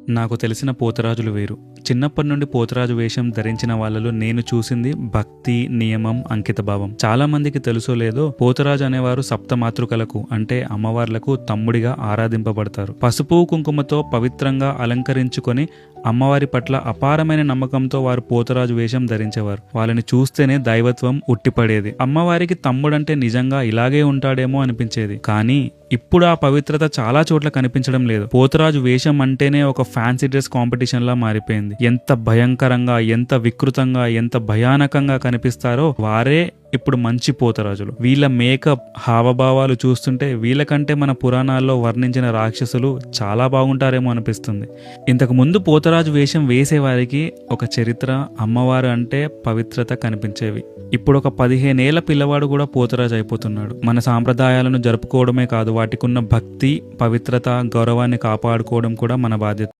నాకు తెలిసిన పోతరాజులు వేరు. చిన్నప్పటి నుండి పోతరాజు వేషం ధరించిన వాళ్ళలో నేను చూసింది భక్తి, నియమం, అంకితభావం. చాలా మందికి తెలుసో లేదో పోతరాజు అనేవారు సప్తమాతృకలకు అంటే అమ్మవార్లకు తమ్ముడిగా ఆరాధింపబడతారు. పసుపు కుంకుమతో పవిత్రంగా అలంకరించుకొని అమ్మవారి పట్ల అపారమైన నమ్మకంతో వారు పోతరాజు వేషం ధరించేవారు. వాళ్ళని చూస్తేనే దైవత్వం ఉట్టిపడేది. అమ్మవారికి తమ్ముడంటే నిజంగా ఇలాగే ఉంటాడేమో అనిపించేది. కానీ ఇప్పుడు ఆ పవిత్రత చాలా చోట్ల కనిపించడం లేదు. పోతరాజు వేషం అంటేనే ఒక ఫ్యాన్సీ డ్రెస్ కాంపిటీషన్ లా మారిపోయింది. ఎంత భయంకరంగా, ఎంత వికృతంగా, ఎంత భయానకంగా కనిపిస్తారో వారే ఇప్పుడు మంచి పోతరాజులు. వీళ్ళ మేకప్, హావభావాలు చూస్తుంటే వీళ్ళకంటే మన పురాణాల్లో వర్ణించిన రాక్షసులు చాలా బాగుంటారేమో అనిపిస్తుంది. ఇంతకు ముందు పోతరాజు వేషం వేసేవారికి ఒక చరిత్ర, అమ్మవారు అంటే పవిత్రత కనిపించేవి. ఇప్పుడు ఒక 15 ఏళ్ల పిల్లవాడు కూడా పోతరాజు అయిపోతున్నాడు. మన సాంప్రదాయాలను జరుపుకోవడమే కాదు, వాటికున్న భక్తి, పవిత్రత, గౌరవాన్ని కాపాడుకోవడం కూడా మన బాధ్యత.